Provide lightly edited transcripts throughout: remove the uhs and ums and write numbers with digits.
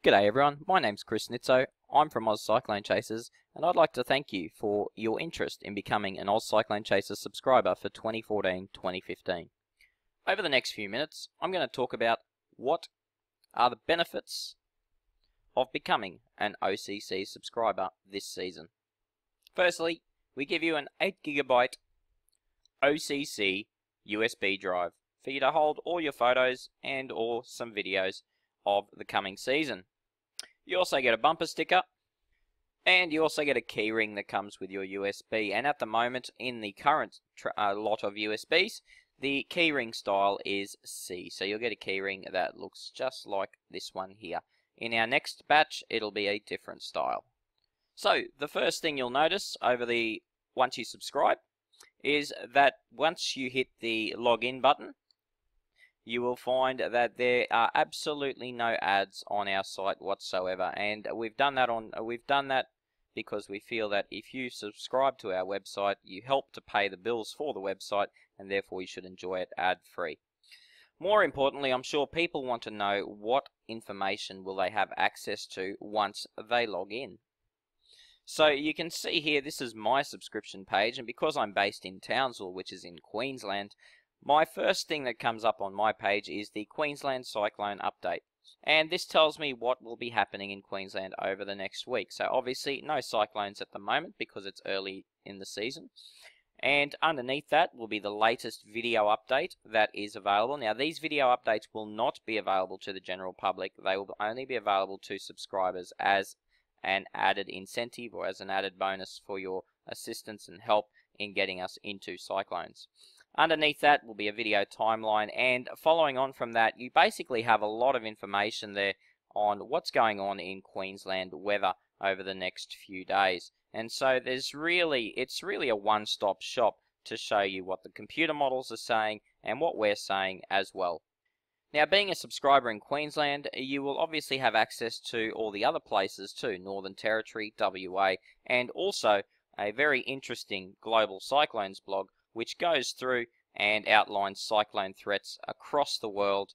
G'day everyone, my name's Chris Nitzo, I'm from Oz Cyclone Chasers, and I'd like to thank you for your interest in becoming an Oz Cyclone Chasers subscriber for 2014-2015. Over the next few minutes, I'm going to talk about what are the benefits of becoming an OCC subscriber this season. Firstly, we give you an 8GB OCC USB drive for you to hold all your photos and or some videos of the coming season. You also get a bumper sticker, and you also get a keyring that comes with your USB. And at the moment, in the current lot of USBs, the keyring style is C. So you'll get a keyring that looks just like this one here. In our next batch, it'll be a different style. So the first thing you'll notice once you subscribe is that once you hit the login button, you will find that there are absolutely no ads on our site whatsoever, and we've done that because we feel that if you subscribe to our website, you help to pay the bills for the website, and therefore you should enjoy it ad-free. More importantly, I'm sure people want to know what information will they have access to once they log in. So you can see here, this is my subscription page, and because I'm based in Townsville, which is in Queensland, my first thing that comes up on my page is the Queensland Cyclone Update. And this tells me what will be happening in Queensland over the next week. So obviously no cyclones at the moment because it's early in the season. And underneath that will be the latest video update that is available. Now these video updates will not be available to the general public. They will only be available to subscribers as an added incentive or as an added bonus for your assistance and help in getting us into cyclones. Underneath that will be a video timeline, and following on from that, you basically have a lot of information there on what's going on in Queensland weather over the next few days. And so it's really a one-stop shop to show you what the computer models are saying and what we're saying as well. Now, being a subscriber in Queensland, you will obviously have access to all the other places too, Northern Territory, WA, and also a very interesting global cyclones blog which goes through and outlines cyclone threats across the world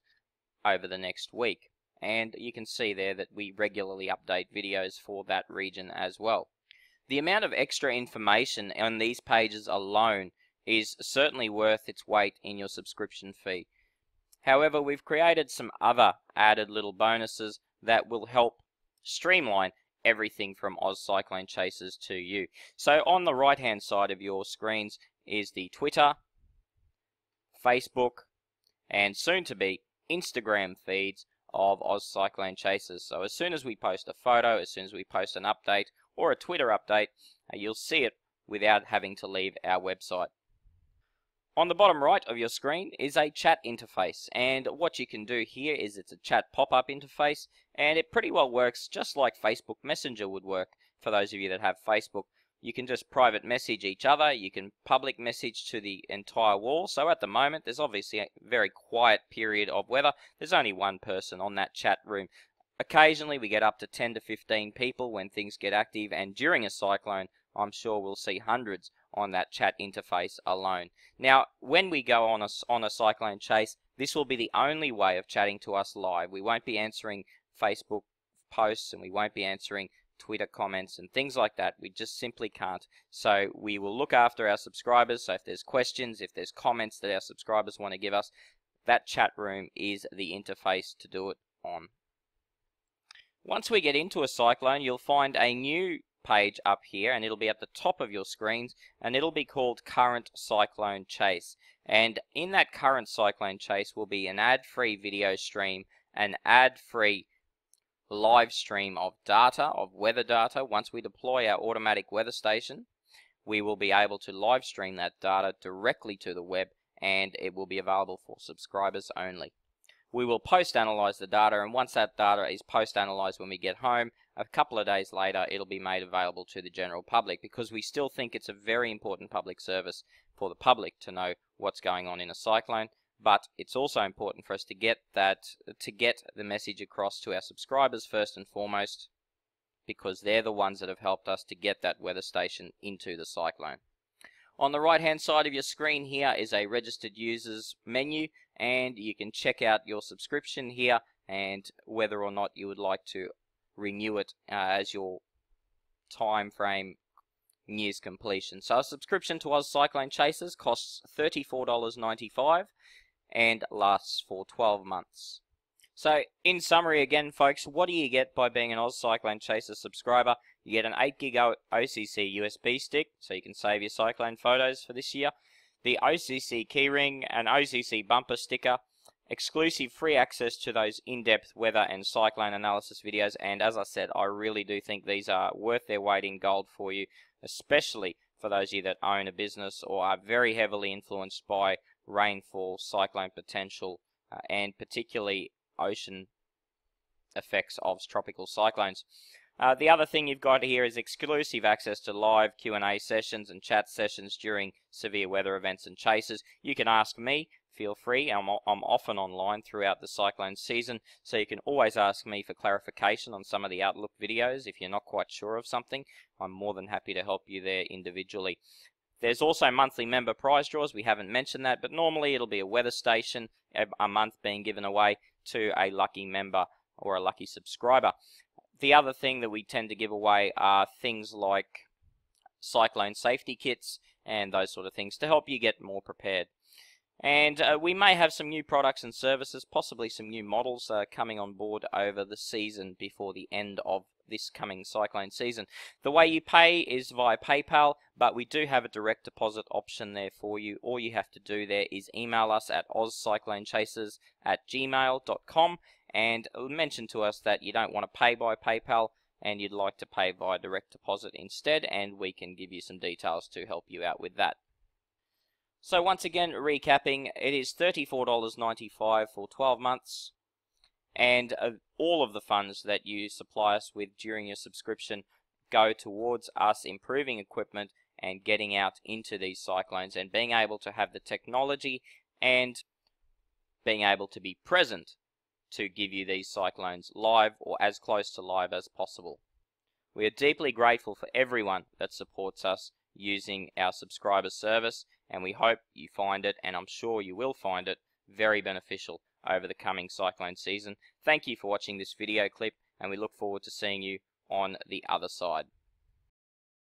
over the next week. And you can see there that we regularly update videos for that region as well. The amount of extra information on these pages alone is certainly worth its weight in your subscription fee. However, we've created some other added little bonuses that will help streamline everything from Oz Cyclone Chasers to you. So on the right hand side of your screens is the Twitter, Facebook, and soon to be Instagram feeds of Oz Cyclone Chasers. So as soon as we post a photo, as soon as we post an update or a Twitter update, you'll see it without having to leave our website. On the bottom right of your screen is a chat interface, and what you can do here is it's a chat pop-up interface, and it pretty well works just like Facebook Messenger would work. For those of you that have Facebook, you can just private message each other, you can public message to the entire wall. So at the moment, there's obviously a very quiet period of weather. There's only one person on that chat room. Occasionally we get up to 10 to 15 people when things get active, and during a cyclone, I'm sure we'll see hundreds on that chat interface alone. Now, when we go on a cyclone chase, this will be the only way of chatting to us live. We won't be answering Facebook posts, and we won't be answering Twitter comments and things like that. We just simply can't. So we will look after our subscribers. So if there's questions, if there's comments that our subscribers want to give us, that chat room is the interface to do it on. Once we get into a cyclone, you'll find a new page up here, and it'll be at the top of your screens, and it'll be called Current Cyclone Chase. And in that Current Cyclone Chase will be an ad-free video stream, an ad-free live stream of data, of weather data. Once we deploy our automatic weather station, we will be able to live stream that data directly to the web, and it will be available for subscribers only. We will post-analyze the data, and once that data is post-analyzed when we get home, a couple of days later it'll be made available to the general public, because we still think it's a very important public service for the public to know what's going on in a cyclone. But it's also important for us to get the message across to our subscribers first and foremost, because they're the ones that have helped us to get that weather station into the cyclone. On the right hand side of your screen here is a registered users menu, and you can check out your subscription here and whether or not you would like to renew it as your time frame nears completion. So a subscription to Oz Cyclone Chasers costs $34.95 and lasts for 12 months. So in summary again, folks, what do you get by being an Oz Cyclone Chaser subscriber? You get an 8GB OCC USB stick, so you can save your Cyclone photos for this year, the OCC keyring, an OCC bumper sticker, exclusive free access to those in-depth weather and cyclone analysis videos, and as I said, I really do think these are worth their weight in gold for you, especially for those of you that own a business or are very heavily influenced by rainfall, cyclone potential, and particularly ocean effects of tropical cyclones. The other thing you've got here is exclusive access to live Q&A sessions and chat sessions during severe weather events and chases. You can ask me, feel free. I'm often online throughout the cyclone season, so you can always ask me for clarification on some of the Outlook videos if you're not quite sure of something. I'm more than happy to help you there individually. There's also monthly member prize draws. We haven't mentioned that, but normally it'll be a weather station a month being given away to a lucky member or a lucky subscriber. The other thing that we tend to give away are things like cyclone safety kits and those sort of things to help you get more prepared. And we may have some new products and services, possibly some new models coming on board over the season before the end of this coming cyclone season. The way you pay is via PayPal, but we do have a direct deposit option there for you. All you have to do there is email us at ozcyclonechasers@gmail.com and mention to us that you don't want to pay by PayPal and you'd like to pay via direct deposit instead, and we can give you some details to help you out with that. So once again, recapping, it is $34.95 for 12 months, and all of the funds that you supply us with during your subscription go towards us improving equipment and getting out into these cyclones and being able to have the technology and being able to be present to give you these cyclones live or as close to live as possible. We are deeply grateful for everyone that supports us using our subscriber service, and we hope you find it, and I'm sure you will find it, very beneficial over the coming cyclone season. Thank you for watching this video clip, and we look forward to seeing you on the other side.